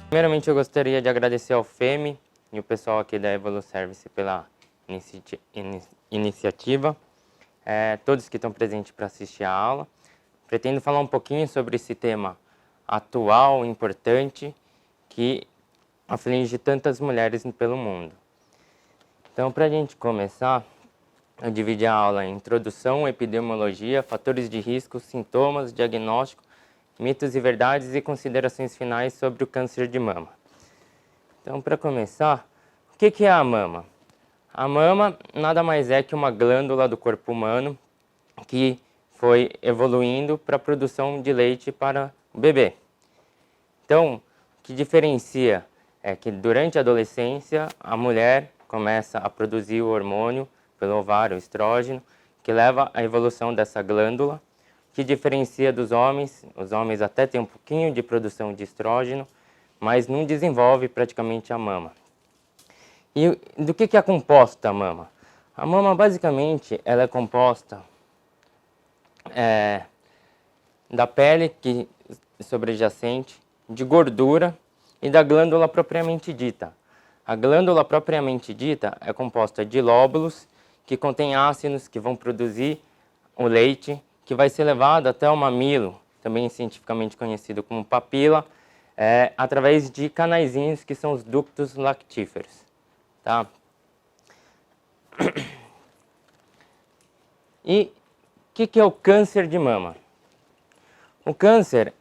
Primeiramente, eu gostaria de agradecer ao FEME e o pessoal aqui da Evoluservice pela iniciativa, todos que estão presentes para assistir a aula. Pretendo falar um pouquinho sobre esse tema atual, importante, que aflige tantas mulheres pelo mundo. Então, para a gente começar, eu dividi a aula em introdução, epidemiologia, fatores de risco, sintomas, diagnóstico, mitos e verdades e considerações finais sobre o câncer de mama. Então, para começar, o que é a mama? A mama nada mais é que uma glândula do corpo humano que foi evoluindo para a produção de leite para o bebê. Então, o que diferencia é que durante a adolescência a mulher começa a produzir o hormônio pelo ovário, o estrógeno, que leva à evolução dessa glândula. O que diferencia dos homens, os homens até têm um pouquinho de produção de estrógeno, mas não desenvolve praticamente a mama. E do que é composta a mama? A mama, basicamente, ela é composta da pele sobrejacente, de gordura e da glândula propriamente dita. A glândula propriamente dita é composta de lóbulos que contêm ácidos que vão produzir o leite, que vai ser levado até o mamilo, também cientificamente conhecido como papila, através de canaizinhos que são os ductos lactíferos. Tá? E o que é o câncer de mama? O câncer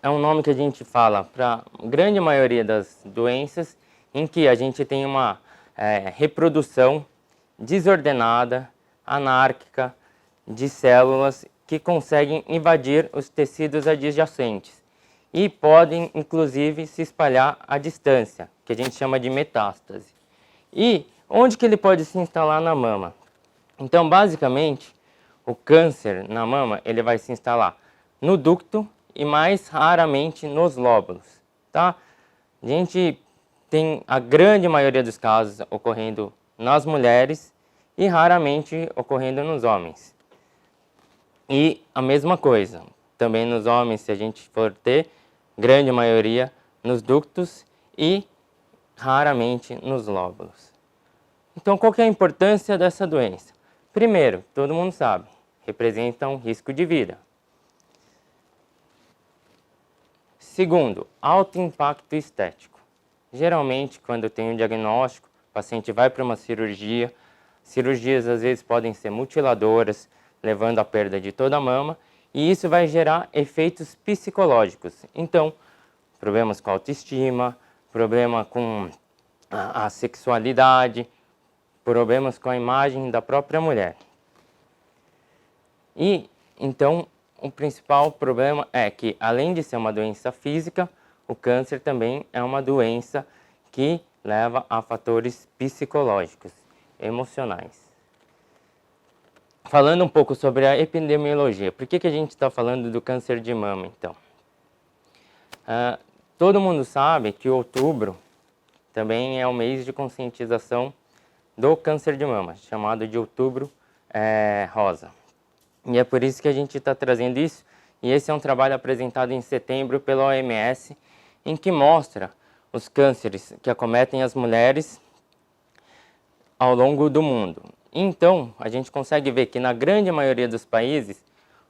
é um nome que a gente fala para a grande maioria das doenças em que a gente tem uma reprodução desordenada, anárquica, de células que conseguem invadir os tecidos adjacentes e podem, inclusive, se espalhar à distância, que a gente chama de metástase. E onde que ele pode se instalar na mama? Então, basicamente, o câncer na mama ele vai se instalar no ducto e mais raramente nos lóbulos. Tá? A gente tem a grande maioria dos casos ocorrendo nas mulheres e raramente ocorrendo nos homens. E a mesma coisa, também nos homens, se a gente for ter, grande maioria nos ductos e raramente nos lóbulos. Então, qual que é a importância dessa doença? Primeiro, todo mundo sabe, representa um risco de vida. Segundo, alto impacto estético. Geralmente, quando tem um diagnóstico, o paciente vai para uma cirurgia. Cirurgias, às vezes, podem ser mutiladoras, levando à perda de toda a mama, e isso vai gerar efeitos psicológicos. Então, problemas com a autoestima, problema com a sexualidade, problemas com a imagem da própria mulher. E, então, o principal problema é que, além de ser uma doença física, o câncer também é uma doença que leva a fatores psicológicos, emocionais. Falando um pouco sobre a epidemiologia, por que a gente está falando do câncer de mama, então? Todo mundo sabe que outubro também é o mês de conscientização do câncer de mama, chamado de outubro rosa. E é por isso que a gente está trazendo isso, e esse é um trabalho apresentado em setembro pela OMS, em que mostra os cânceres que acometem as mulheres ao longo do mundo. Então, a gente consegue ver que na grande maioria dos países,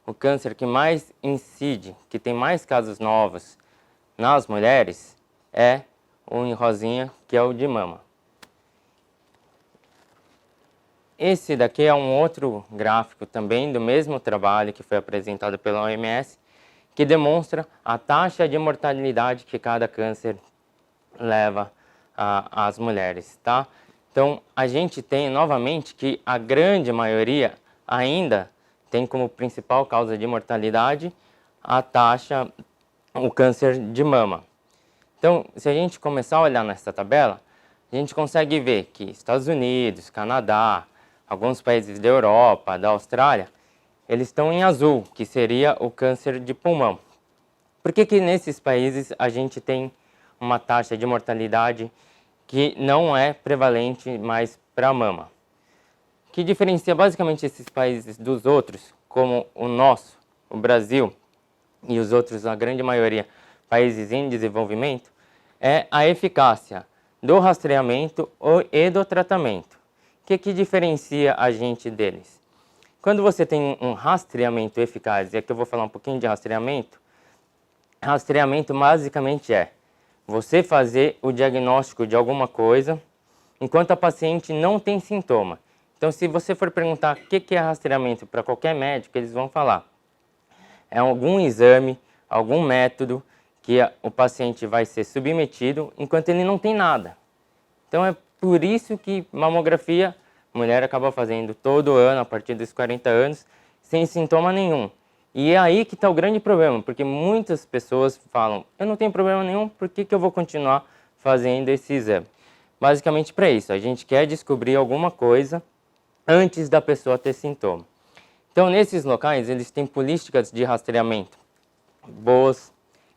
o câncer que mais incide, que tem mais casos novos nas mulheres, é o em rosinha, que é o de mama. Esse daqui é um outro gráfico também do mesmo trabalho que foi apresentado pela OMS, que demonstra a taxa de mortalidade que cada câncer leva às mulheres, tá? Então, a gente tem novamente que a grande maioria ainda tem como principal causa de mortalidade o câncer de mama. Então, se a gente começar a olhar nessa tabela, a gente consegue ver que Estados Unidos, Canadá, alguns países da Europa, da Austrália, eles estão em azul, que seria o câncer de pulmão. Por que nesses países a gente tem uma taxa de mortalidade que não é prevalente mais para a mama? O que diferencia basicamente esses países dos outros, como o nosso, o Brasil, e os outros, a grande maioria, países em desenvolvimento, é a eficácia do rastreamento e do tratamento. O que diferencia a gente deles? Quando você tem um rastreamento eficaz, e aqui eu vou falar um pouquinho de rastreamento, rastreamento basicamente é você fazer o diagnóstico de alguma coisa enquanto a paciente não tem sintoma. Então, se você for perguntar o que é rastreamento para qualquer médico, eles vão falar. É algum exame, algum método que o paciente vai ser submetido enquanto ele não tem nada. Então, é por isso que mamografia, a mulher acaba fazendo todo ano, a partir dos 40 anos, sem sintoma nenhum. E é aí que está o grande problema, porque muitas pessoas falam, eu não tenho problema nenhum, por que eu vou continuar fazendo esse exame? Basicamente para isso, a gente quer descobrir alguma coisa antes da pessoa ter sintoma. Então, nesses locais, eles têm políticas de rastreamento boas,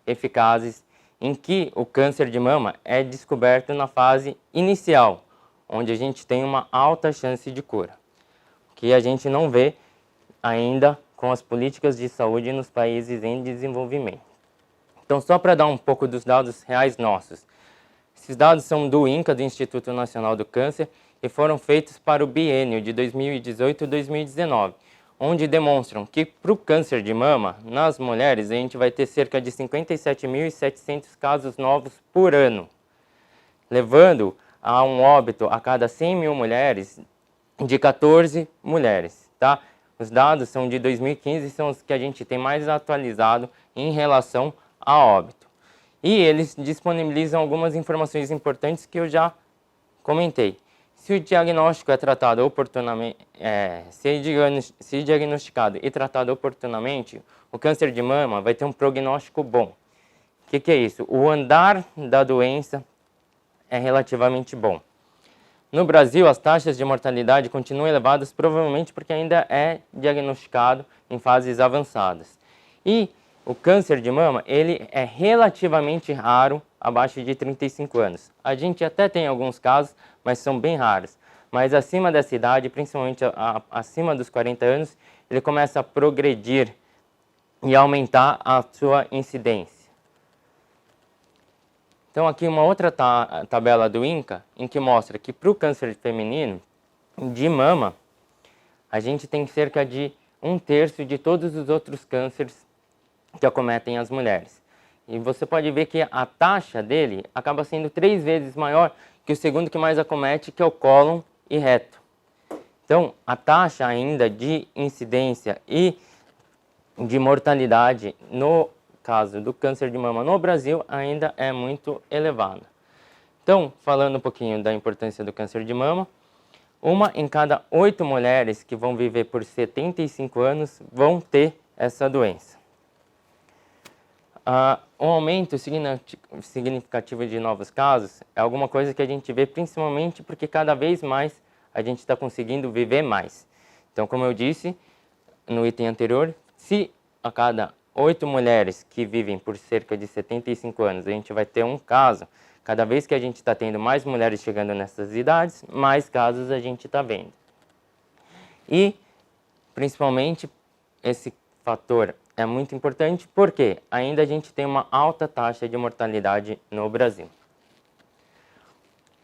eficazes, em que o câncer de mama é descoberto na fase inicial, onde a gente tem uma alta chance de cura, que a gente não vê ainda com as políticas de saúde nos países em desenvolvimento. Então, só para dar um pouco dos dados reais nossos. Esses dados são do INCA, do Instituto Nacional do Câncer, e foram feitos para o biênio de 2018 e 2019, onde demonstram que para o câncer de mama, nas mulheres, a gente vai ter cerca de 57.700 casos novos por ano, levando a um óbito a cada 100 mil mulheres de 14 mulheres, tá? Os dados são de 2015 e são os que a gente tem mais atualizado em relação a óbito. E eles disponibilizam algumas informações importantes que eu já comentei. Se o diagnóstico é tratado oportunamente, se diagnosticado e tratado oportunamente, o câncer de mama vai ter um prognóstico bom. O que é isso? O andar da doença é relativamente bom. No Brasil, as taxas de mortalidade continuam elevadas, provavelmente porque ainda é diagnosticado em fases avançadas. E o câncer de mama, ele é relativamente raro abaixo de 35 anos. A gente até tem alguns casos, mas são bem raros. Mas acima dessa idade, principalmente acima dos 40 anos, ele começa a progredir e aumentar a sua incidência. Então aqui uma outra tabela do INCA, em que mostra que para o câncer feminino de mama, a gente tem cerca de 1/3 de todos os outros cânceres que acometem as mulheres. E você pode ver que a taxa dele acaba sendo 3 vezes maior que o segundo que mais acomete, que é o cólon e reto. Então, a taxa ainda de incidência e de mortalidade no caso do câncer de mama no Brasil ainda é muito elevada. Então, falando um pouquinho da importância do câncer de mama, 1 em cada 8 mulheres que vão viver por 75 anos vão ter essa doença. Um aumento significativo de novos casos é alguma coisa que a gente vê principalmente porque cada vez mais a gente está conseguindo viver mais. Então, como eu disse no item anterior, se a cada 8 mulheres que vivem por cerca de 75 anos a gente vai ter um caso, cada vez que a gente está tendo mais mulheres chegando nessas idades, mais casos a gente está vendo. E, principalmente, esse fator é muito importante porque ainda a gente tem uma alta taxa de mortalidade no Brasil.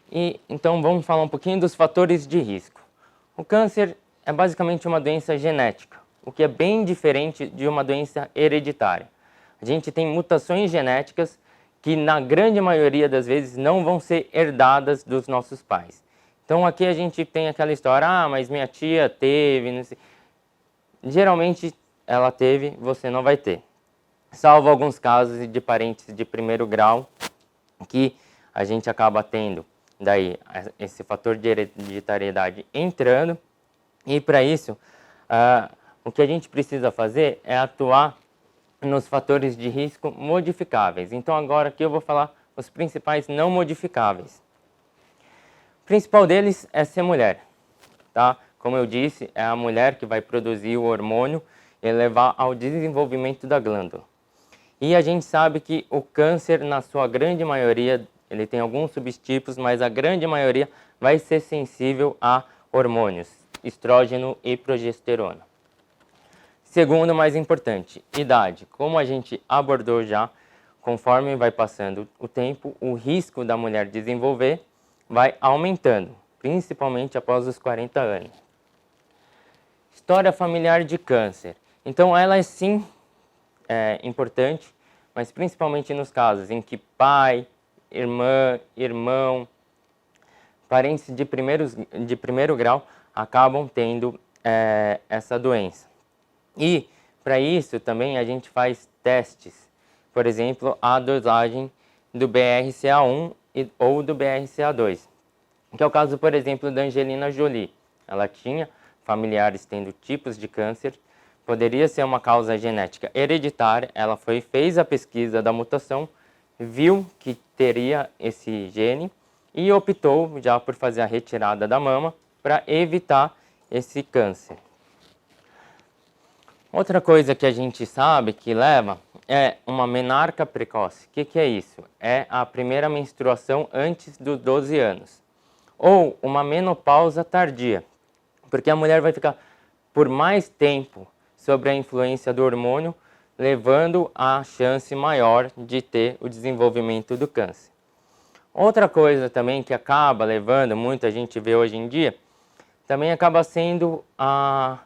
E então vamos falar um pouquinho dos fatores de risco. O câncer é basicamente uma doença genética, o que é bem diferente de uma doença hereditária. A gente tem mutações genéticas que na grande maioria das vezes não vão ser herdadas dos nossos pais. Então aqui a gente tem aquela história, mas minha tia teve, não sei. Geralmente ela teve, você não vai ter. Salvo alguns casos de parentes de primeiro grau, que a gente acaba tendo daí esse fator de hereditariedade entrando. E para isso, o que a gente precisa fazer é atuar nos fatores de risco modificáveis. Então agora aqui eu vou falar os principais não modificáveis. O principal deles é ser mulher, tá? Como eu disse, é a mulher que vai produzir o hormônio e levar ao desenvolvimento da glândula. E a gente sabe que o câncer, na sua grande maioria, ele tem alguns subtipos, mas a grande maioria vai ser sensível a hormônios, estrógeno e progesterona. Segundo, mais importante, idade. Como a gente abordou já, conforme vai passando o tempo, o risco da mulher desenvolver vai aumentando, principalmente após os 40 anos. História familiar de câncer. Então, ela é sim importante, mas principalmente nos casos em que pai, irmã, irmão, parentes de primeiro grau acabam tendo essa doença. E, para isso, também a gente faz testes. Por exemplo, a dosagem do BRCA1 ou do BRCA2. Que é o caso, por exemplo, da Angelina Jolie. Ela tinha familiares tendo tipos de câncer. Poderia ser uma causa genética hereditária. Ela fez a pesquisa da mutação, viu que teria esse gene e optou já por fazer a retirada da mama para evitar esse câncer. Outra coisa que a gente sabe que leva é uma menarca precoce. O que é isso? É a primeira menstruação antes dos 12 anos. Ou uma menopausa tardia, porque a mulher vai ficar por mais tempo sob a influência do hormônio, levando a chance maior de ter o desenvolvimento do câncer. Outra coisa também que acaba levando, muita gente vê hoje em dia, também acaba sendo a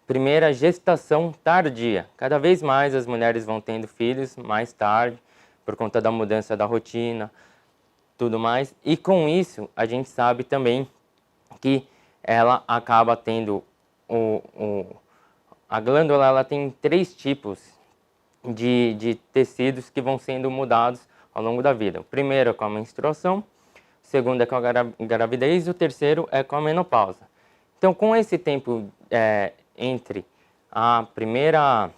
primeira gestação tardia. Cada vez mais as mulheres vão tendo filhos mais tarde, por conta da mudança da rotina, tudo mais. E com isso, a gente sabe também que ela acaba tendo a glândula, ela tem 3 tipos de tecidos que vão sendo mudados ao longo da vida. O primeiro é com a menstruação, o segundo é com a gravidez e o terceiro é com a menopausa. Então, com esse tempo entre a primeira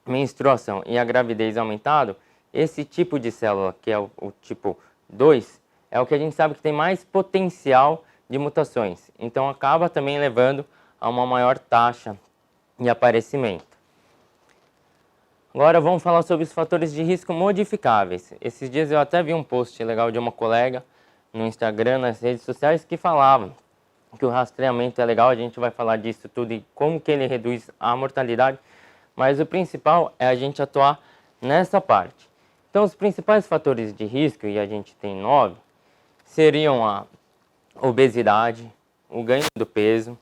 menstruação e a gravidez aumentado, esse tipo de célula, que é o tipo 2, é o que a gente sabe que tem mais potencial de mutações. Então, acaba também levando a uma maior taxa de aparecimento. Agora vamos falar sobre os fatores de risco modificáveis. Esses dias eu até vi um post legal de uma colega no Instagram, nas redes sociais, que falava que o rastreamento é legal, a gente vai falar disso tudo e como que ele reduz a mortalidade, mas o principal é a gente atuar nessa parte. Então, os principais fatores de risco, e a gente tem 9, seriam a obesidade, o ganho do peso,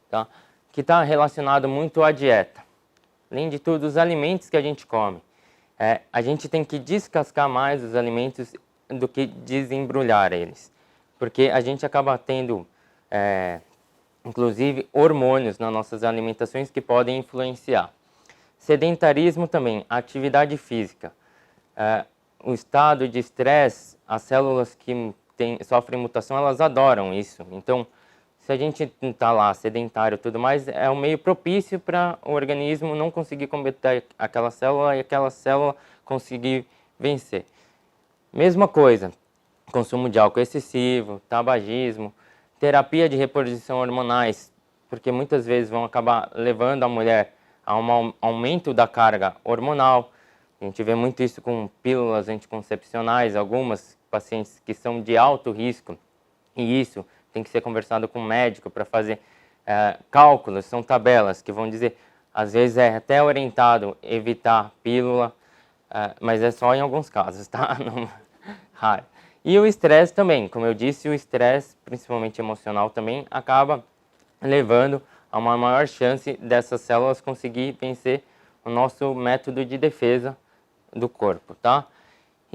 tá? Que está relacionado muito à dieta. Além de tudo, os alimentos que a gente come. A gente tem que descascar mais os alimentos do que desembrulhar eles, porque a gente acaba tendo inclusive hormônios nas nossas alimentações que podem influenciar. Sedentarismo também, atividade física. O estado de estresse, as células que sofrem mutação, elas adoram isso. Então, se a gente está lá sedentário e tudo mais, é um meio propício para o organismo não conseguir combater aquela célula e aquela célula conseguir vencer. Mesma coisa, consumo de álcool excessivo, tabagismo, terapia de reposição hormonais, porque muitas vezes vão acabar levando a mulher a um aumento da carga hormonal. A gente vê muito isso com pílulas anticoncepcionais, algumas pacientes que são de alto risco, e isso tem que ser conversado com o médico para fazer cálculos, são tabelas que vão dizer, às vezes é até orientado evitar pílula, mas é só em alguns casos, tá? Não, raro. E o estresse também, como eu disse, o estresse, principalmente emocional também, acaba levando a uma maior chance dessas células conseguir vencer o nosso método de defesa do corpo, tá?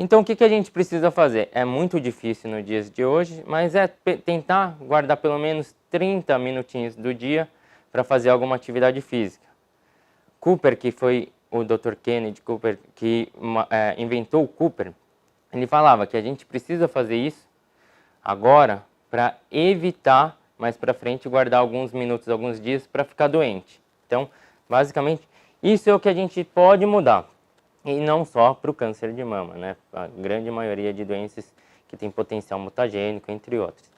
Então, o que a gente precisa fazer? É muito difícil nos dias de hoje, mas é tentar guardar pelo menos 30 minutinhos do dia para fazer alguma atividade física. Cooper, que foi o Dr. Kennedy Cooper, que inventou o Cooper, ele falava que a gente precisa fazer isso agora para evitar mais para frente guardar alguns minutos, alguns dias para ficar doente. Então, basicamente, isso é o que a gente pode mudar. E não só para o câncer de mama, né? A grande maioria de doenças que tem potencial mutagênico, entre outros.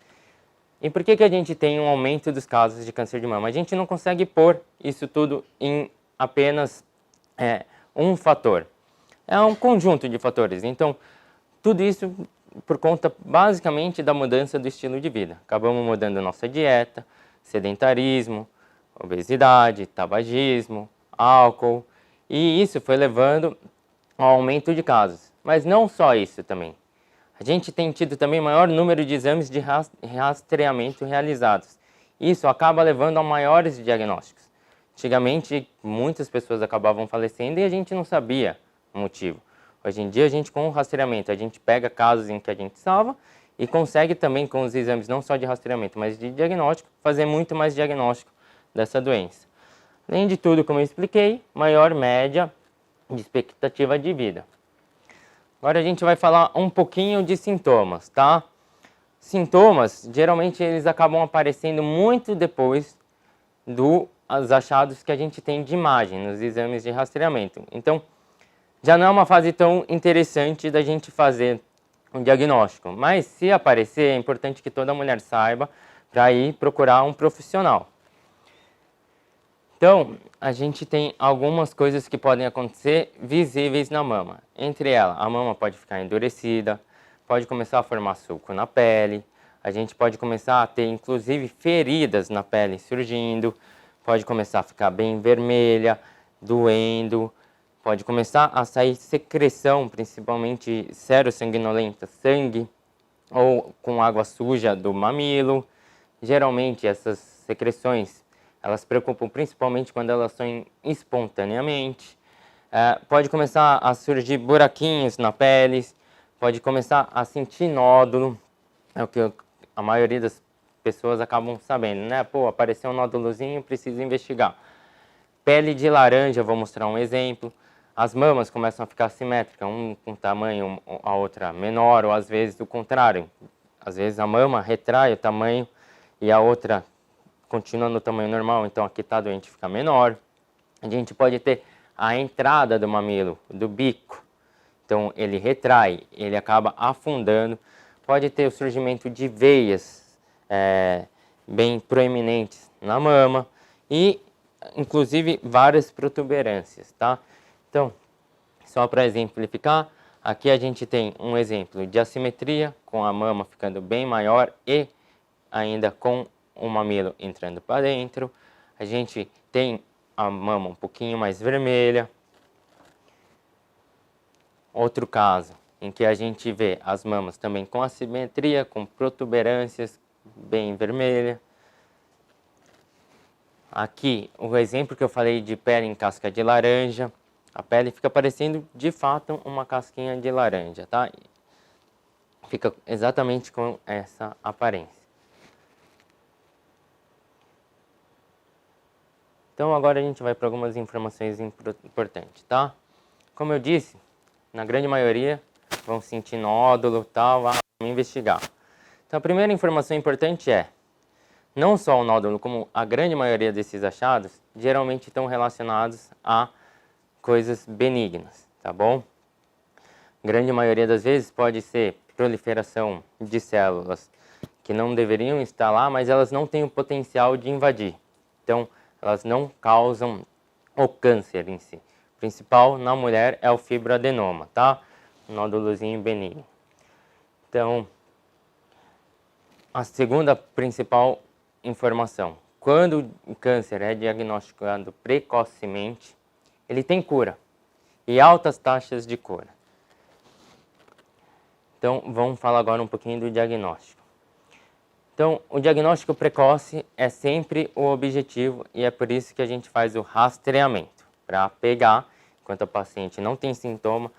E por que a gente tem um aumento dos casos de câncer de mama? A gente não consegue pôr isso tudo em apenas um fator. É um conjunto de fatores. Então, tudo isso por conta basicamente da mudança do estilo de vida. Acabamos mudando nossa dieta, sedentarismo, obesidade, tabagismo, álcool, e isso foi levando ao aumento de casos. Mas não só isso também. A gente tem tido também maior número de exames de rastreamento realizados. Isso acaba levando a maiores diagnósticos. Antigamente, muitas pessoas acabavam falecendo e a gente não sabia o motivo. Hoje em dia, a gente com o rastreamento, a gente pega casos em que a gente salva e consegue também com os exames, não só de rastreamento, mas de diagnóstico, fazer muito mais diagnóstico dessa doença. Além de tudo, como eu expliquei, maior média de expectativa de vida. Agora a gente vai falar um pouquinho de sintomas, tá? Sintomas, geralmente eles acabam aparecendo muito depois dos achados que a gente tem de imagem nos exames de rastreamento. Então, já não é uma fase tão interessante da gente fazer um diagnóstico, mas se aparecer, é importante que toda mulher saiba para ir procurar um profissional. Então, a gente tem algumas coisas que podem acontecer visíveis na mama. Entre elas, a mama pode ficar endurecida, pode começar a formar sulco na pele, a gente pode começar a ter, inclusive, feridas na pele surgindo, pode começar a ficar bem vermelha, doendo, pode começar a sair secreção, principalmente serossanguinolenta, sangue, ou com água suja do mamilo. Geralmente, essas secreções elas preocupam principalmente quando elas são espontaneamente. Pode começar a surgir buraquinhos na pele, pode começar a sentir nódulo, é o que a maioria das pessoas acabam sabendo, né? Pô, apareceu um nódulozinho, preciso investigar. Pele de laranja, vou mostrar um exemplo. As mamas começam a ficar assimétricas, um com tamanho, a outra menor, ou às vezes o contrário. Às vezes a mama retrai o tamanho e a outra continua no tamanho normal, então aqui está doente, fica menor. A gente pode ter a entrada do mamilo, do bico, então ele retrai, ele acaba afundando. Pode ter o surgimento de veias bem proeminentes na mama e, inclusive, várias protuberâncias, tá? Então, só para exemplificar, aqui a gente tem um exemplo de assimetria, com a mama ficando bem maior e ainda com o mamilo entrando para dentro. A gente tem a mama um pouquinho mais vermelha. Outro caso em que a gente vê as mamas também com assimetria, com protuberâncias bem vermelha. Aqui o exemplo que eu falei de pele em casca de laranja. A pele fica parecendo de fato uma casquinha de laranja, tá? Fica exatamente com essa aparência. Então agora a gente vai para algumas informações importantes, tá? Como eu disse, na grande maioria vão sentir nódulo, tal, vamos investigar. Então a primeira informação importante é, não só o nódulo, como a grande maioria desses achados, geralmente estão relacionados a coisas benignas, tá bom? A grande maioria das vezes pode ser proliferação de células que não deveriam estar lá, mas elas não têm o potencial de invadir. Então, elas não causam o câncer em si. O principal na mulher é o fibroadenoma, tá? Um nódulozinho benigno. Então, a segunda principal informação. Quando o câncer é diagnosticado precocemente, ele tem cura e altas taxas de cura. Então, vamos falar agora um pouquinho do diagnóstico. Então, o diagnóstico precoce é sempre o objetivo e é por isso que a gente faz o rastreamento, para pegar, enquanto a paciente não tem sintoma,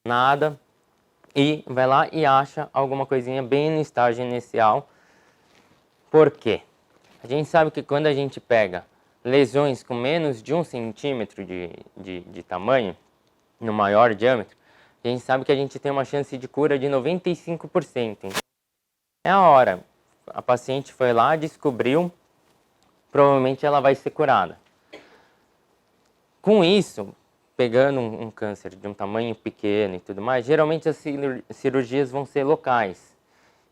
nada, e vai lá e acha alguma coisinha bem no estágio inicial. Por quê? A gente sabe que quando a gente pega lesões com menos de 1 centímetro de tamanho, no maior diâmetro, a gente sabe que a gente tem uma chance de cura de 95%. É a hora. A paciente foi lá, descobriu, provavelmente ela vai ser curada. Com isso, pegando um câncer de um tamanho pequeno e tudo mais, geralmente as cirurgias vão ser locais,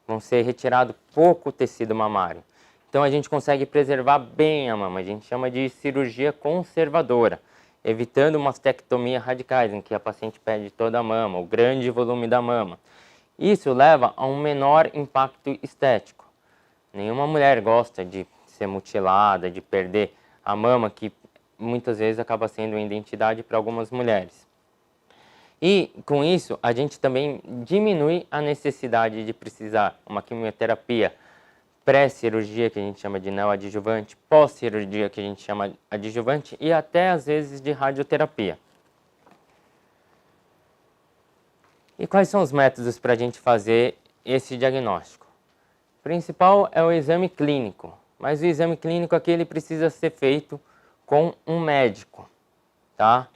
vão ser retirado pouco tecido mamário. Então a gente consegue preservar bem a mama, a gente chama de cirurgia conservadora, evitando mastectomia radicais, em que a paciente perde toda a mama, o grande volume da mama. Isso leva a um menor impacto estético. Nenhuma mulher gosta de ser mutilada, de perder a mama, que muitas vezes acaba sendo uma identidade para algumas mulheres. E com isso, a gente também diminui a necessidade de precisar uma quimioterapia pré-cirurgia, que a gente chama de neoadjuvante, pós-cirurgia, que a gente chama adjuvante, e até às vezes de radioterapia. E quais são os métodos para a gente fazer esse diagnóstico? O principal é o exame clínico, mas o exame clínico aqui ele precisa ser feito com um médico, tá?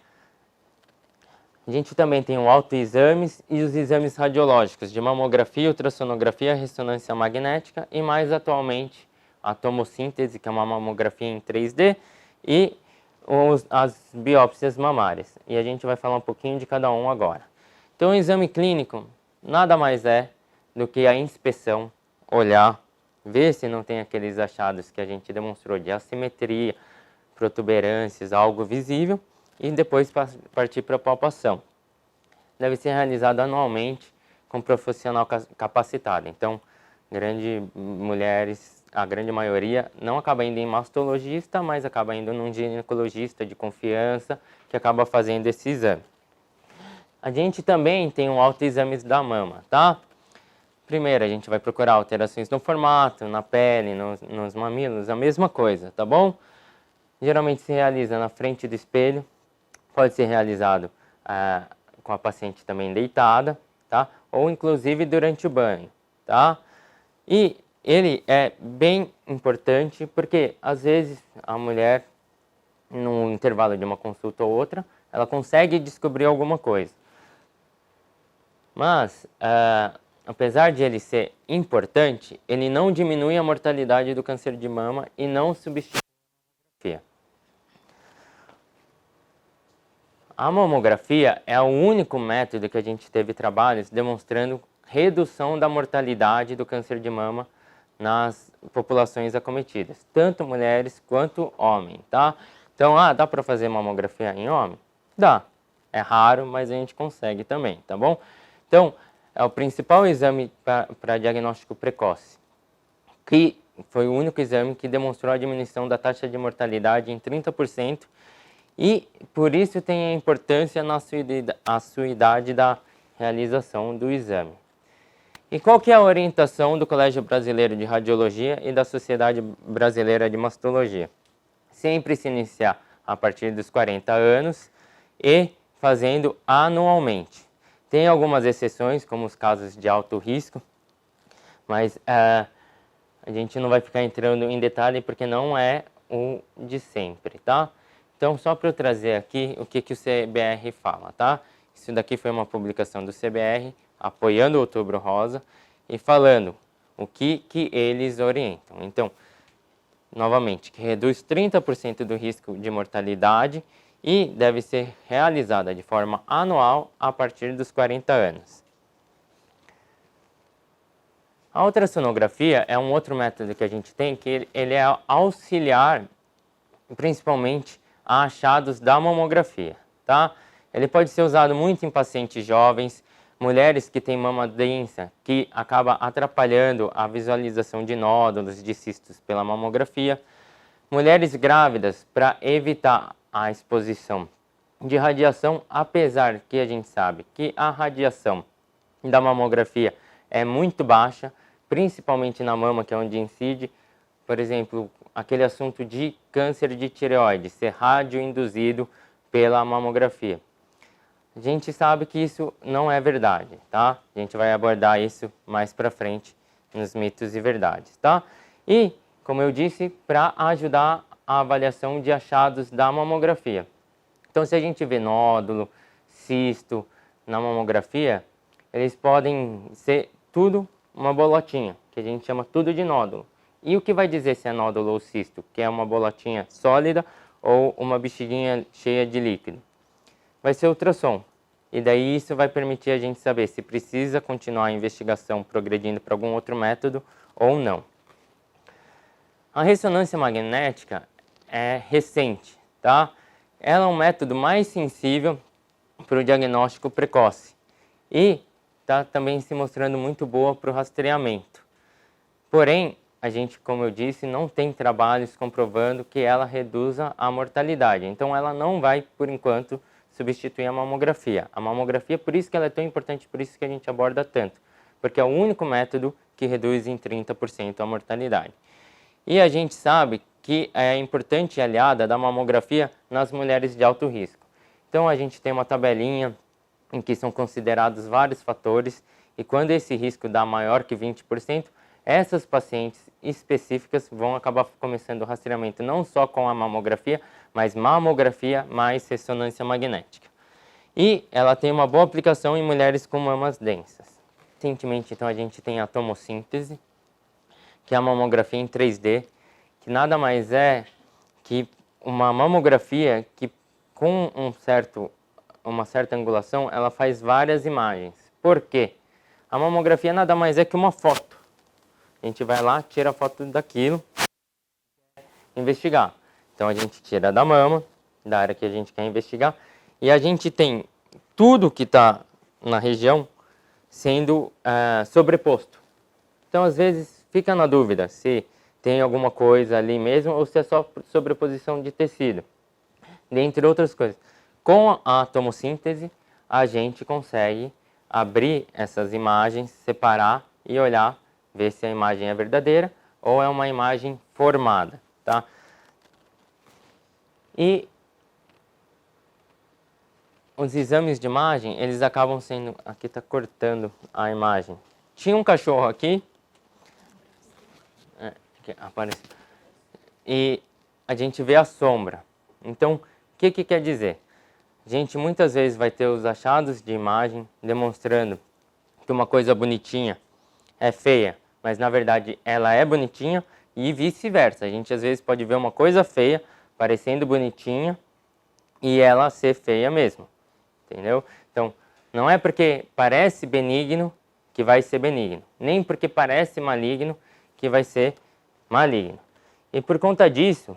A gente também tem o autoexames e os exames radiológicos de mamografia, ultrassonografia, ressonância magnética e mais atualmente a tomossíntese, que é uma mamografia em 3D, e as biópsias mamárias. E a gente vai falar um pouquinho de cada um agora. Então, o exame clínico nada mais é do que a inspeção, olhar, ver se não tem aqueles achados que a gente demonstrou de assimetria, protuberâncias, algo visível, e depois partir para a palpação. Deve ser realizado anualmente com um profissional capacitado. Então, a grande maioria, não acaba indo em mastologista, mas acaba indo num ginecologista de confiança que acaba fazendo esse exame. A gente também tem um autoexame da mama, tá? Primeiro, a gente vai procurar alterações no formato, na pele, nos mamilos, a mesma coisa, tá bom? Geralmente se realiza na frente do espelho, pode ser realizado com a paciente também deitada, tá? Ou inclusive durante o banho, tá? E ele é bem importante porque às vezes a mulher, no intervalo de uma consulta ou outra, ela consegue descobrir alguma coisa. Mas, apesar de ele ser importante, ele não diminui a mortalidade do câncer de mama e não substitui a mamografia. A mamografia é o único método que a gente teve trabalhos demonstrando redução da mortalidade do câncer de mama nas populações acometidas, tanto mulheres quanto homens, tá? Então, dá para fazer mamografia em homem? Dá. É raro, mas a gente consegue também, tá bom? Então, é o principal exame para diagnóstico precoce, que foi o único exame que demonstrou a diminuição da taxa de mortalidade em 30%, e por isso tem a importância na sua idade da realização do exame. E qual que é a orientação do Colégio Brasileiro de Radiologia e da Sociedade Brasileira de Mastologia? Sempre se iniciar a partir dos 40 anos e fazendo anualmente. Tem algumas exceções, como os casos de alto risco, mas a gente não vai ficar entrando em detalhe porque não é o de sempre, tá? Então, só para eu trazer aqui o que o CBR fala, tá? Isso daqui foi uma publicação do CBR, apoiando o Outubro Rosa e falando o que eles orientam. Então, novamente, que reduz 30% do risco de mortalidade e deve ser realizada de forma anual a partir dos 40 anos. A ultrassonografia é um outro método que a gente tem, que ele é auxiliar, principalmente, a achados da mamografia, tá? Ele pode ser usado muito em pacientes jovens, mulheres que têm mama densa, que acaba atrapalhando a visualização de nódulos, de cistos pela mamografia, mulheres grávidas para evitar a exposição de radiação, apesar que a gente sabe que a radiação da mamografia é muito baixa, principalmente na mama, que é onde incide, por exemplo, aquele assunto de câncer de tireoide, ser radioinduzido pela mamografia. A gente sabe que isso não é verdade, tá? A gente vai abordar isso mais para frente nos mitos e verdades, tá? E, como eu disse, para ajudar a avaliação de achados da mamografia. Então, se a gente vê nódulo, cisto na mamografia, eles podem ser tudo uma bolotinha, que a gente chama tudo de nódulo. E o que vai dizer se é nódulo ou cisto, que é uma bolotinha sólida ou uma bexiguinha cheia de líquido? Vai ser ultrassom. E daí isso vai permitir a gente saber se precisa continuar a investigação progredindo para algum outro método ou não. A ressonância magnética é recente, tá? Ela é um método mais sensível para o diagnóstico precoce e está também se mostrando muito boa para o rastreamento. Porém, a gente, como eu disse, não tem trabalhos comprovando que ela reduza a mortalidade. Então, ela não vai, por enquanto, substituir a mamografia. A mamografia, por isso que ela é tão importante, por isso que a gente aborda tanto, porque é o único método que reduz em 30% a mortalidade. E a gente sabe que é importante e aliada da mamografia nas mulheres de alto risco. Então a gente tem uma tabelinha em que são considerados vários fatores e quando esse risco dá maior que 20%, essas pacientes específicas vão acabar começando o rastreamento não só com a mamografia, mas mamografia mais ressonância magnética. E ela tem uma boa aplicação em mulheres com mamas densas. Recentemente, então, a gente tem a tomossíntese, que é a mamografia em 3D, que nada mais é que uma mamografia que com uma certa angulação, ela faz várias imagens. Por quê? A mamografia nada mais é que uma foto. A gente vai lá, tira a foto daquilo, investigar. Então a gente tira da mama, da área que a gente quer investigar, e a gente tem tudo que está na região sendo sobreposto. Então às vezes fica na dúvida se tem alguma coisa ali mesmo ou se é só sobreposição de tecido, dentre outras coisas. Com a tomossíntese, a gente consegue abrir essas imagens, separar e olhar, ver se a imagem é verdadeira ou é uma imagem formada, tá? E os exames de imagem, eles acabam sendo... Aqui está cortando a imagem. Tinha um cachorro aqui, que apareceu, e a gente vê a sombra. Então, o que quer dizer? A gente muitas vezes vai ter os achados de imagem demonstrando que uma coisa bonitinha é feia, mas na verdade ela é bonitinha e vice-versa. A gente às vezes pode ver uma coisa feia parecendo bonitinha e ela ser feia mesmo, entendeu? Então, não é porque parece benigno que vai ser benigno, nem porque parece maligno que vai ser maligno. E por conta disso,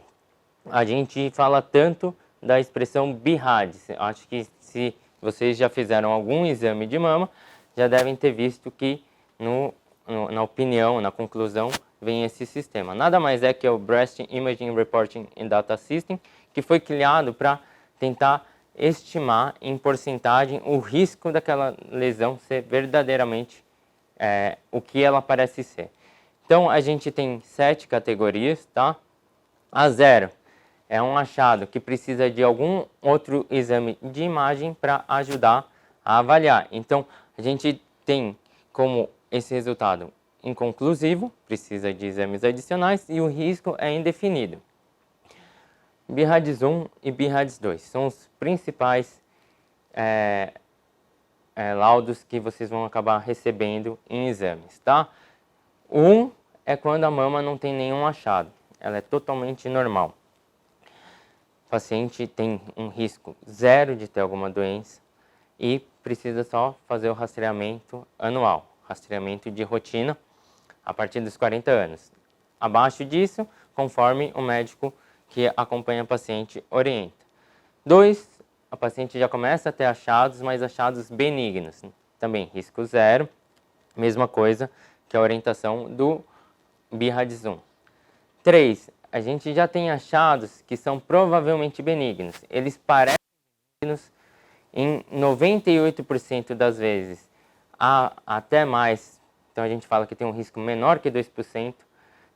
a gente fala tanto da expressão BIRADS. Acho que se vocês já fizeram algum exame de mama, já devem ter visto que na opinião, na conclusão, vem esse sistema. Nada mais é que o Breast Imaging Reporting and Data System, que foi criado para tentar estimar em porcentagem o risco daquela lesão ser verdadeiramente o que ela parece ser. Então, a gente tem 7 categorias, tá? A 0 é um achado que precisa de algum outro exame de imagem para ajudar a avaliar. Então, a gente tem como esse resultado inconclusivo, precisa de exames adicionais e o risco é indefinido. BIRADS 1 e BIRADS 2 são os principais laudos que vocês vão acabar recebendo em exames, tá? O 1 é quando a mama não tem nenhum achado, ela é totalmente normal. O paciente tem um risco 0 de ter alguma doença e precisa só fazer o rastreamento anual, rastreamento de rotina a partir dos 40 anos. Abaixo disso, conforme o médico que acompanha o paciente orienta. 2, a paciente já começa a ter achados, mas achados benignos. Também risco 0, mesma coisa que a orientação do BIRADS 1. 3, a gente já tem achados que são provavelmente benignos. Eles parecem benignos em 98% das vezes, até mais. Então a gente fala que tem um risco menor que 2%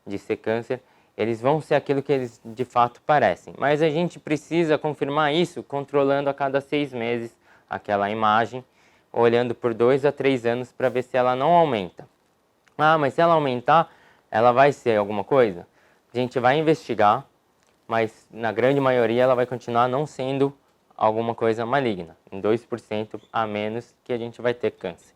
de ser câncer. Eles vão ser aquilo que eles de fato parecem. Mas a gente precisa confirmar isso controlando a cada 6 meses aquela imagem, olhando por 2 a 3 anos para ver se ela não aumenta. Ah, mas se ela aumentar, ela vai ser alguma coisa? A gente vai investigar, mas na grande maioria ela vai continuar não sendo alguma coisa maligna, em 2% a menos que a gente vai ter câncer.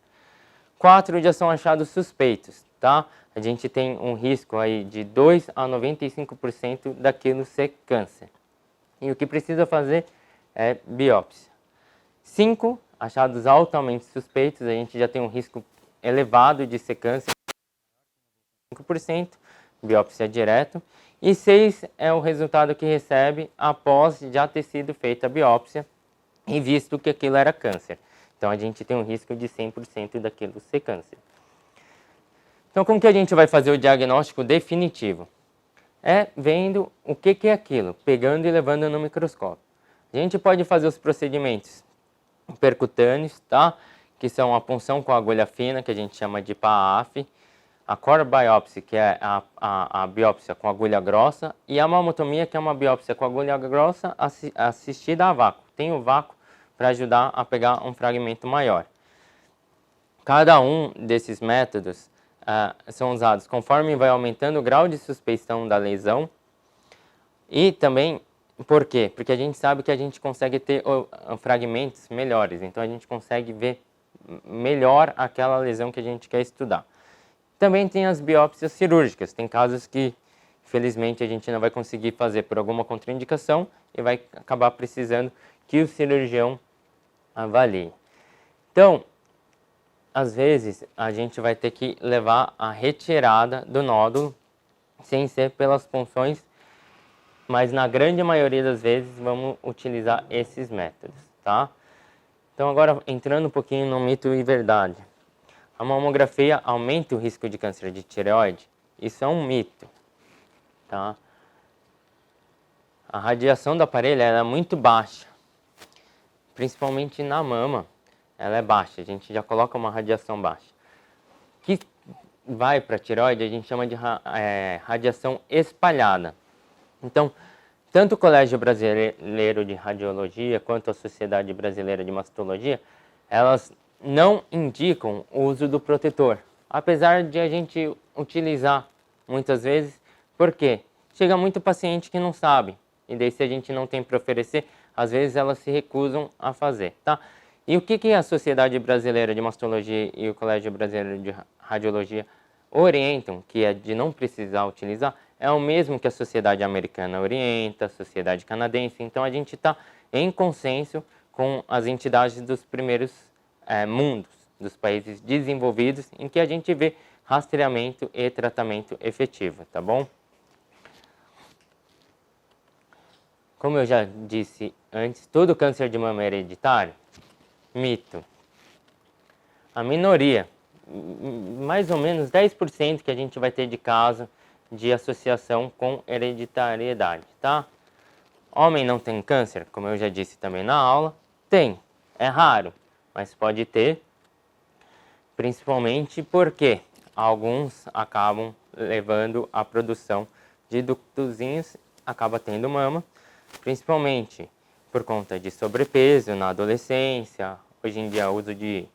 4 já são achados suspeitos, tá? A gente tem um risco aí de 2 a 95% daquilo ser câncer. E o que precisa fazer é biópsia. 5 achados altamente suspeitos, a gente já tem um risco elevado de ser câncer, 5%, biópsia direto. E 6 é o resultado que recebe após já ter sido feita a biópsia e visto que aquilo era câncer. Então a gente tem um risco de 100% daquilo ser câncer. Então como que a gente vai fazer o diagnóstico definitivo? É vendo o que é aquilo, pegando e levando no microscópio. A gente pode fazer os procedimentos percutâneos, tá? Que são a punção com agulha fina, que a gente chama de PAAF, a core biopsy, que é a biópsia com agulha grossa, e a mamotomia, que é uma biópsia com agulha grossa assistida a vácuo. Tem o vácuo para ajudar a pegar um fragmento maior. Cada um desses métodos são usados conforme vai aumentando o grau de suspeição da lesão. E também, por quê? Porque a gente sabe que a gente consegue ter fragmentos melhores, então a gente consegue ver melhor aquela lesão que a gente quer estudar. Também tem as biópsias cirúrgicas, tem casos que, infelizmente, a gente não vai conseguir fazer por alguma contraindicação e vai acabar precisando que o cirurgião avalie. Então, às vezes, a gente vai ter que levar a retirada do nódulo, sem ser pelas punções, mas na grande maioria das vezes vamos utilizar esses métodos, tá? Então agora entrando um pouquinho no mito e verdade. A mamografia aumenta o risco de câncer de tireoide? Isso é um mito, tá? A radiação do aparelho ela é muito baixa, principalmente na mama, ela é baixa, a gente já coloca uma radiação baixa. Que vai para a tireoide a gente chama de radiação espalhada. Então, tanto o Colégio Brasileiro de Radiologia quanto a Sociedade Brasileira de Mastologia, elas não indicam o uso do protetor, apesar de a gente utilizar muitas vezes, porque chega muito paciente que não sabe, e daí se a gente não tem para oferecer, às vezes elas se recusam a fazer, tá? E o que a Sociedade Brasileira de Mastologia e o Colégio Brasileiro de Radiologia orientam, que é de não precisar utilizar, é o mesmo que a Sociedade Americana orienta, a Sociedade Canadense, então a gente está em consenso com as entidades dos primeiros mundos, dos países desenvolvidos, em que a gente vê rastreamento e tratamento efetivo, tá bom? Como eu já disse antes, todo câncer de mama é hereditário? Mito. A minoria, mais ou menos 10% que a gente vai ter de caso de associação com hereditariedade, tá? Homem não tem câncer, como eu já disse também na aula? Tem, é raro, mas pode ter, principalmente porque alguns acabam levando a produção de ductozinhos, acaba tendo mama, principalmente por conta de sobrepeso na adolescência, hoje em dia uso de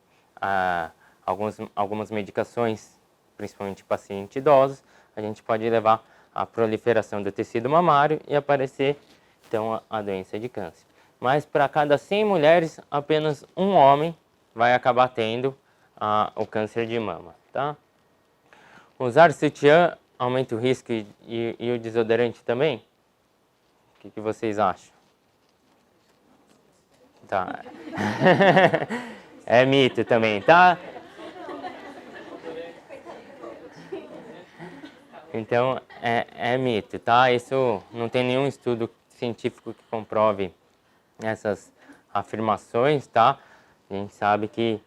algumas medicações, principalmente pacientes idosos, a gente pode levar à proliferação do tecido mamário e aparecer, então, a doença de câncer. Mas para cada 100 mulheres, apenas um homem vai acabar tendo o câncer de mama, tá? Usar sutiã aumenta o risco e o desodorante também? O que vocês acham? Tá. É mito também, tá? Então, é mito, tá? Isso não tem nenhum estudo científico que comprove essas afirmações, tá? A gente sabe que...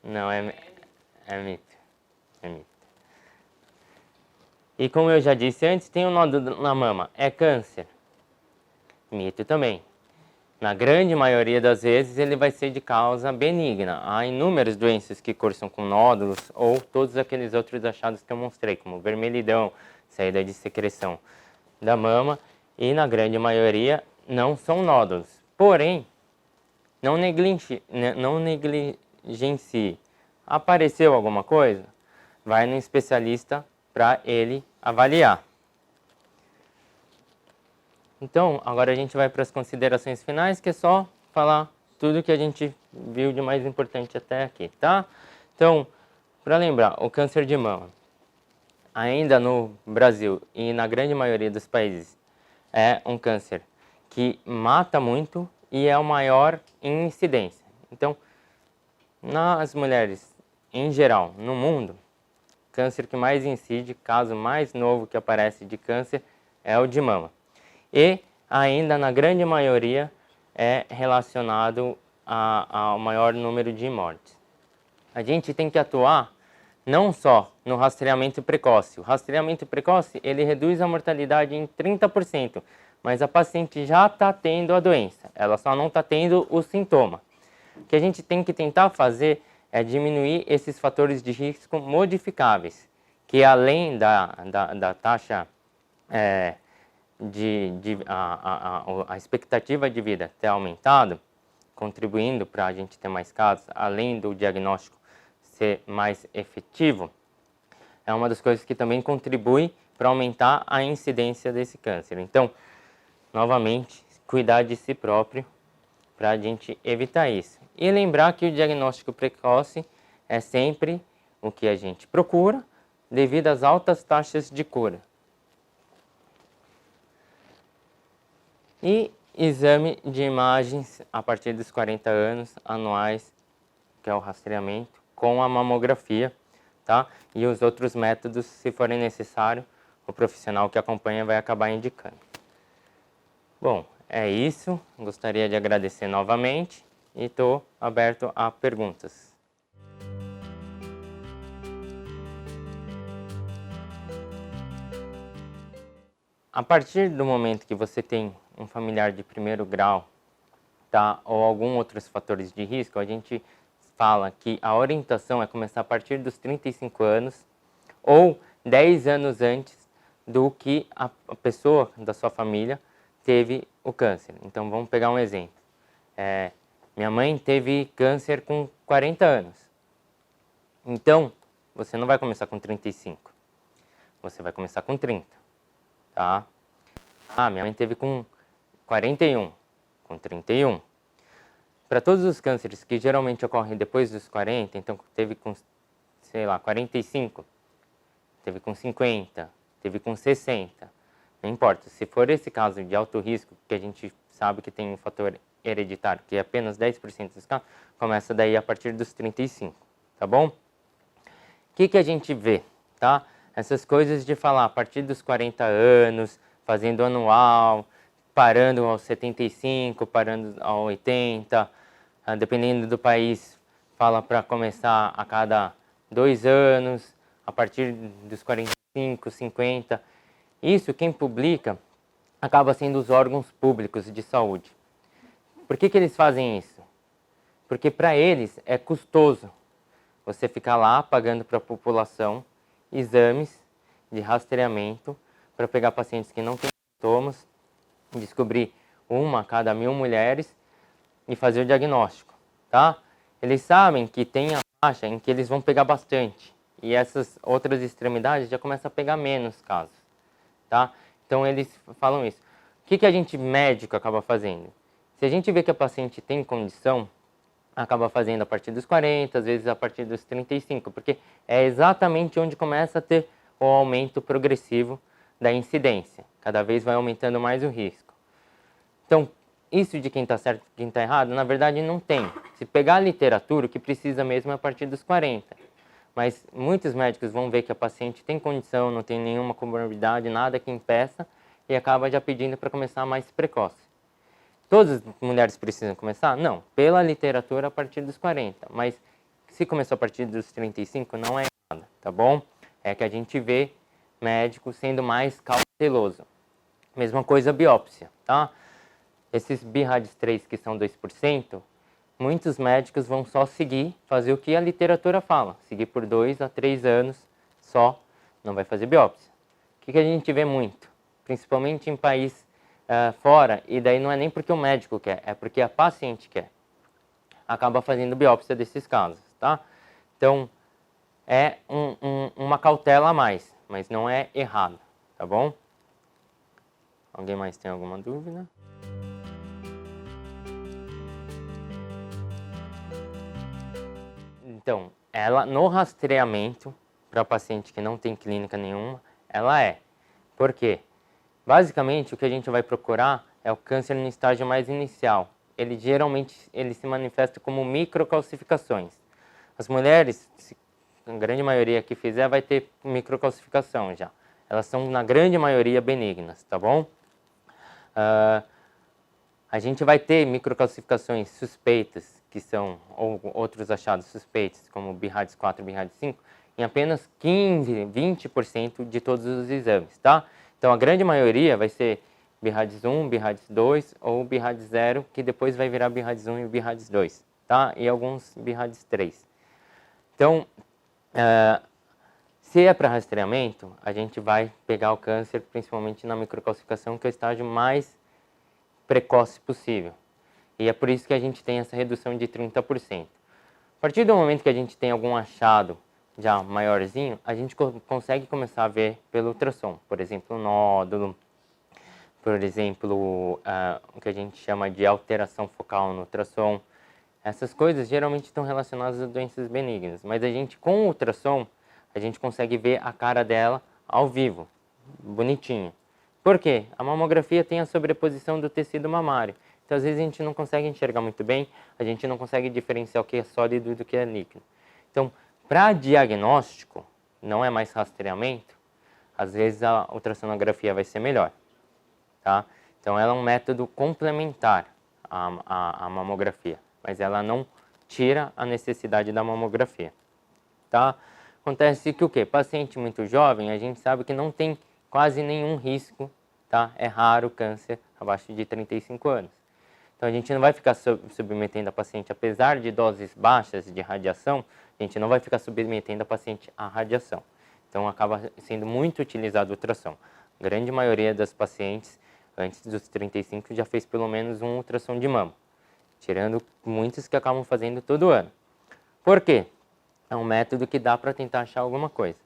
Não, é mito. É mito. E como eu já disse antes, tem um nódulo na mama. É câncer? Mito também. Na grande maioria das vezes, ele vai ser de causa benigna. Há inúmeras doenças que cursam com nódulos ou todos aqueles outros achados que eu mostrei, como vermelhidão, saída de secreção da mama, e na grande maioria não são nódulos. Porém, não negligencie. Apareceu alguma coisa? Vai no especialista para ele avaliar. Então, agora a gente vai para as considerações finais, que é só falar tudo que a gente viu de mais importante até aqui, tá? Então, para lembrar, o câncer de mama, ainda no Brasil e na grande maioria dos países, é um câncer que mata muito e é o maior em incidência. Então, nas mulheres em geral, no mundo, o câncer que mais incide, caso mais novo que aparece de câncer, é o de mama. E ainda na grande maioria é relacionado ao maior número de mortes. A gente tem que atuar não só no rastreamento precoce. O rastreamento precoce ele reduz a mortalidade em 30%, mas a paciente já está tendo a doença, ela só não está tendo o sintoma. O que a gente tem que tentar fazer é diminuir esses fatores de risco modificáveis, que além da taxa a expectativa de vida ter aumentado, contribuindo para a gente ter mais casos, além do diagnóstico ser mais efetivo, é uma das coisas que também contribui para aumentar a incidência desse câncer. Então, novamente, cuidar de si próprio para a gente evitar isso. E lembrar que o diagnóstico precoce é sempre o que a gente procura devido às altas taxas de cura. E exame de imagens a partir dos 40 anos anuais, que é o rastreamento, com a mamografia, tá? E os outros métodos, se forem necessário, o profissional que acompanha vai acabar indicando. Bom, é isso. Gostaria de agradecer novamente e estou aberto a perguntas. A partir do momento que você tem um familiar de primeiro grau, tá, ou algum outros fatores de risco, a gente fala que a orientação é começar a partir dos 35 anos ou 10 anos antes do que a pessoa da sua família teve o câncer. Então vamos pegar um exemplo. Minha mãe teve câncer com 40 anos. Então, você não vai começar com 35. Você vai começar com 30. Tá? Minha mãe teve com 41, com 31. Para todos os cânceres que geralmente ocorrem depois dos 40, então teve com, sei lá, 45, teve com 50, teve com 60, não importa. Se for esse caso de alto risco, que a gente sabe que tem um fator hereditário, que é apenas 10% dos casos, começa daí a partir dos 35, tá bom? O que a gente vê, tá? Essas coisas de falar a partir dos 40 anos, fazendo anual, parando aos 75, parando aos 80, dependendo do país, fala para começar a cada 2 anos, a partir dos 45, 50. Isso, quem publica, acaba sendo os órgãos públicos de saúde. Por que eles fazem isso? Porque para eles é custoso você ficar lá pagando para a população exames de rastreamento para pegar pacientes que não têm sintomas, descobrir uma a cada 1000 mulheres e fazer o diagnóstico, tá? Eles sabem que tem a faixa em que eles vão pegar bastante e essas outras extremidades já começam a pegar menos casos, tá? Então eles falam isso. O que a gente médico acaba fazendo? Se a gente vê que a paciente tem condição, acaba fazendo a partir dos 40, às vezes a partir dos 35, porque é exatamente onde começa a ter o aumento progressivo da incidência. Cada vez vai aumentando mais o risco. Então, isso de quem está certo e quem está errado, na verdade não tem. Se pegar a literatura, o que precisa mesmo é a partir dos 40. Mas muitos médicos vão ver que a paciente tem condição, não tem nenhuma comorbidade, nada que impeça, e acaba já pedindo para começar mais precoce. Todas as mulheres precisam começar? Não. Pela literatura, a partir dos 40. Mas se começou a partir dos 35, não é errado, tá bom? É que a gente vê médico sendo mais cauteloso. Mesma coisa a biópsia, tá? Esses BIRADS3 que são 2%, muitos médicos vão só seguir, fazer o que a literatura fala. Seguir por 2 a 3 anos só, não vai fazer biópsia. O que a gente vê muito? Principalmente em país fora, e daí não é nem porque o médico quer, é porque a paciente quer. Acaba fazendo biópsia desses casos, tá? Então, é uma cautela a mais, mas não é errado, tá bom? Alguém mais tem alguma dúvida? Então, ela no rastreamento, para paciente que não tem clínica nenhuma, ela é. Por quê? Basicamente, o que a gente vai procurar é o câncer no estágio mais inicial. Ele geralmente se manifesta como microcalcificações. As mulheres, a grande maioria que fizer, vai ter microcalcificação já. Elas são, na grande maioria, benignas, tá bom? A gente vai ter microcalcificações suspeitas, que são ou outros achados suspeitos, como BIRADS4 e BIRADS5, em apenas 15, 20% de todos os exames, tá? Então, a grande maioria vai ser BIRADS 1, BIRADS 2 ou BIRADS 0, que depois vai virar BIRADS 1 e BIRADS 2, tá? E alguns BIRADS 3. Então, se é para rastreamento, a gente vai pegar o câncer principalmente na microcalcificação, que é o estágio mais precoce possível. E é por isso que a gente tem essa redução de 30%. A partir do momento que a gente tem algum achado já maiorzinho, a gente consegue começar a ver pelo ultrassom. Por exemplo, nódulo, por exemplo, o que a gente chama de alteração focal no ultrassom. Essas coisas geralmente estão relacionadas a doenças benignas, mas a gente, com o ultrassom, a gente consegue ver a cara dela ao vivo, bonitinha. Por quê? A mamografia tem a sobreposição do tecido mamário. Então, às vezes, a gente não consegue enxergar muito bem, a gente não consegue diferenciar o que é sólido do que é líquido. Então, para diagnóstico, não é mais rastreamento, às vezes a ultrassonografia vai ser melhor. Tá? Então, ela é um método complementar à mamografia, mas ela não tira a necessidade da mamografia. Tá? Acontece que o quê? Paciente muito jovem, a gente sabe que não tem quase nenhum risco, tá? É raro câncer abaixo de 35 anos. Então, a gente não vai ficar submetendo a paciente, apesar de doses baixas de radiação, a gente não vai ficar submetendo a paciente à radiação. Então, acaba sendo muito utilizado o ultrassom. A grande maioria das pacientes, antes dos 35, já fez pelo menos um ultrassom de mama, tirando muitos que acabam fazendo todo ano. Por quê? É um método que dá para tentar achar alguma coisa.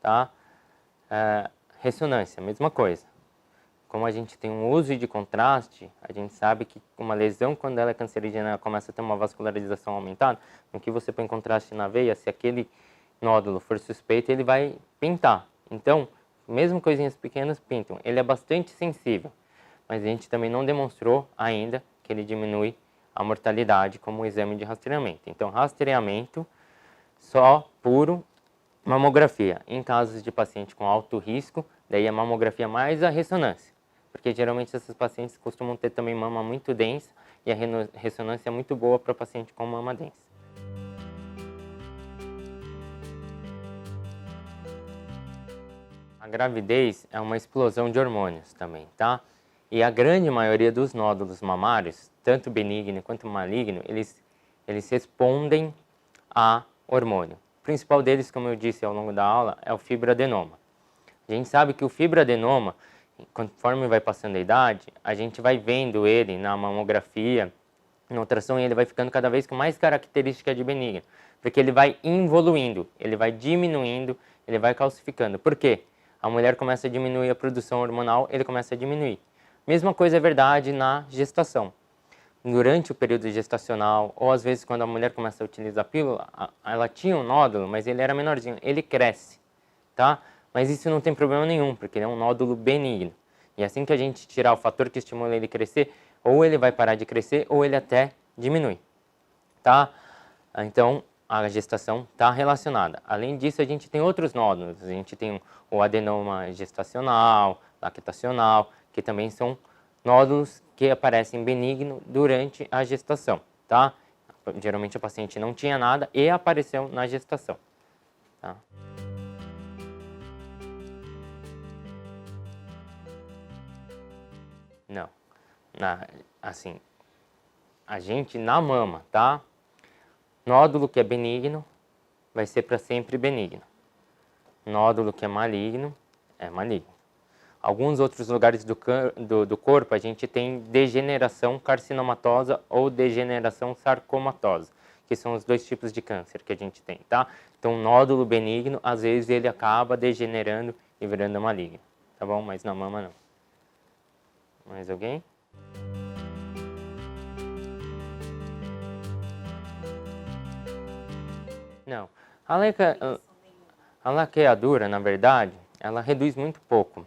Tá? Ressonância, mesma coisa. Como a gente tem um uso de contraste, a gente sabe que uma lesão, quando ela é cancerígena, ela começa a ter uma vascularização aumentada. No que você põe contraste na veia, se aquele nódulo for suspeito, ele vai pintar. Então, mesmo coisinhas pequenas pintam. Ele é bastante sensível, mas a gente também não demonstrou ainda que ele diminui a mortalidade como um exame de rastreamento. Então, rastreamento só puro mamografia. Em casos de paciente com alto risco, daí a mamografia mais a ressonância. Porque geralmente esses pacientes costumam ter também mama muito densa e a ressonância é muito boa para paciente com mama densa. A gravidez é uma explosão de hormônios também, tá? E a grande maioria dos nódulos mamários, tanto benigno quanto maligno, eles respondem a hormônio. O principal deles, como eu disse ao longo da aula, é o fibroadenoma. A gente sabe que o fibroadenoma, conforme vai passando a idade, a gente vai vendo ele na mamografia, na ultrassom, e ele vai ficando cada vez com mais característica de benigno, porque ele vai involuindo, ele vai diminuindo, ele vai calcificando. Por quê? A mulher começa a diminuir a produção hormonal, ele começa a diminuir. Mesma coisa é verdade na gestação. Durante o período gestacional, ou às vezes quando a mulher começa a utilizar a pílula, ela tinha um nódulo, mas ele era menorzinho, ele cresce, tá? Mas isso não tem problema nenhum, porque ele é um nódulo benigno. E assim que a gente tirar o fator que estimula ele a crescer, ou ele vai parar de crescer, ou ele até diminui, tá? Então, a gestação está relacionada. Além disso, a gente tem outros nódulos. A gente tem o adenoma gestacional, lactacional, que também são nódulos que aparecem benigno durante a gestação, tá? Geralmente a paciente não tinha nada e apareceu na gestação, tá? Não, assim, a gente na mama, tá? Nódulo que é benigno vai ser para sempre benigno. Nódulo que é maligno. Alguns outros lugares do corpo a gente tem degeneração carcinomatosa ou degeneração sarcomatosa, que são os dois tipos de câncer que a gente tem, tá? Então, nódulo benigno, às vezes ele acaba degenerando e virando maligno, tá bom? Mas na mama não. Mais alguém? Não. A laqueadura, na verdade, ela reduz muito pouco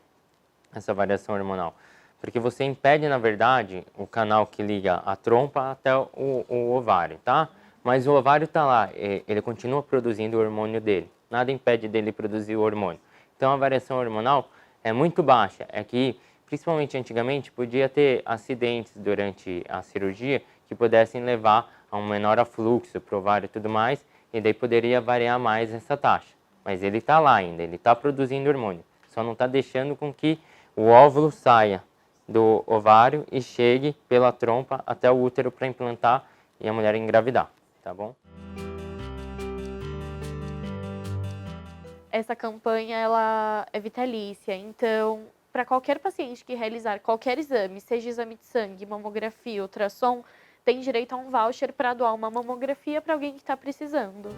essa variação hormonal, porque você impede, na verdade, o canal que liga a trompa até o ovário, tá? Mas o ovário está lá, ele continua produzindo o hormônio dele, nada impede dele produzir o hormônio. Então a variação hormonal é muito baixa, é que, principalmente antigamente, podia ter acidentes durante a cirurgia que pudessem levar a um menor afluxo para o ovário e tudo mais, e daí poderia variar mais essa taxa. Mas ele está lá ainda, ele está produzindo hormônio, só não está deixando com que o óvulo saia do ovário e chegue pela trompa até o útero para implantar e a mulher engravidar, tá bom? Essa campanha ela é vitalícia, então para qualquer paciente que realizar qualquer exame, seja exame de sangue, mamografia, ultrassom, tem direito a um voucher para doar uma mamografia para alguém que está precisando.